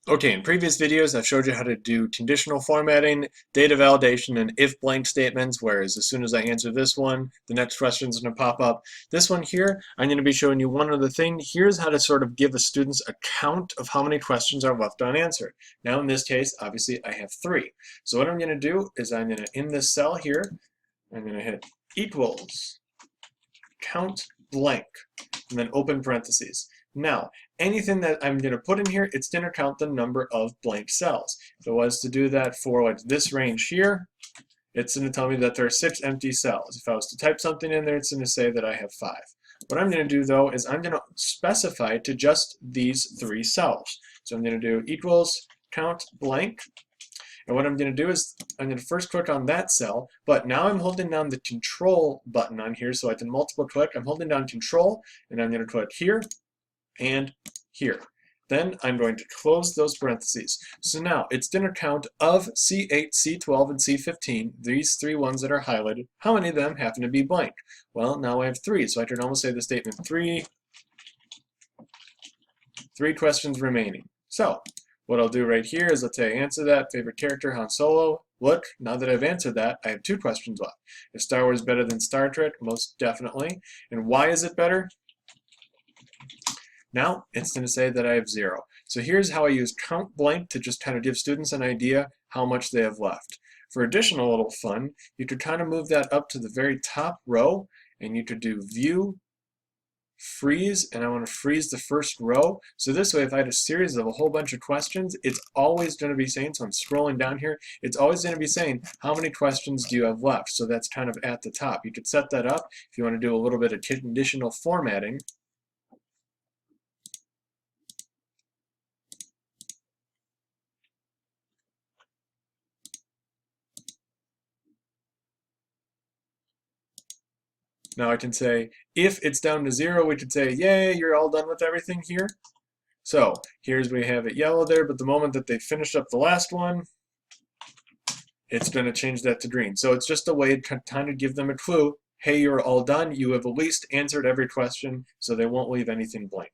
Okay, in previous videos, I've showed you how to do conditional formatting, data validation, and if blank statements, whereas as soon as I answer this one, the next question is going to pop up. This one here, I'm going to be showing you one other thing. Here's how to sort of give the students a count of how many questions are left unanswered. Now in this case, obviously I have 3. So what I'm going to do is I'm going to, in this cell here, I'm going to hit equals count blank, and then open parentheses. Now, anything that I'm going to put in here, it's going to count the number of blank cells. If it was to do that for like this range here, it's going to tell me that there are 6 empty cells. If I was to type something in there, it's going to say that I have 5. What I'm going to do though is I'm going to specify to just these 3 cells. So I'm going to do equals count blank. And what I'm going to do is I'm going to first click on that cell, but now I'm holding down the control button on here so I can multiple click. I'm holding down control and I'm going to click here and here. Then I'm going to close those parentheses. So now it's going to count of C8, C12, and C15, these 3 ones that are highlighted, how many of them happen to be blank? Well, now I have 3, so I can almost say the statement 3 questions remaining. So what I'll do right here is let's say I answer that, favorite character, Han Solo. Look, now that I've answered that, I have 2 questions left. Is Star Wars better than Star Trek? Most definitely. And why is it better? Now it's going to say that I have 0. So here's how I use count blank to just kind of give students an idea how much they have left. For additional little fun, you could kind of move that up to the very top row, and you could do view, freeze, and I want to freeze the first row. So this way, if I had a series of a whole bunch of questions, it's always going to be saying, so I'm scrolling down here, it's always going to be saying, how many questions do you have left? So that's kind of at the top. You could set that up if you want to do a little bit of conditional formatting. Now I can say, if it's down to 0, we could say, yay, you're all done with everything here. So here's we have it yellow there, but the moment that they finished up the last one, it's going to change that to green. So it's just a way to kind of give them a clue, hey, you're all done. You have at least answered every question, so they won't leave anything blank.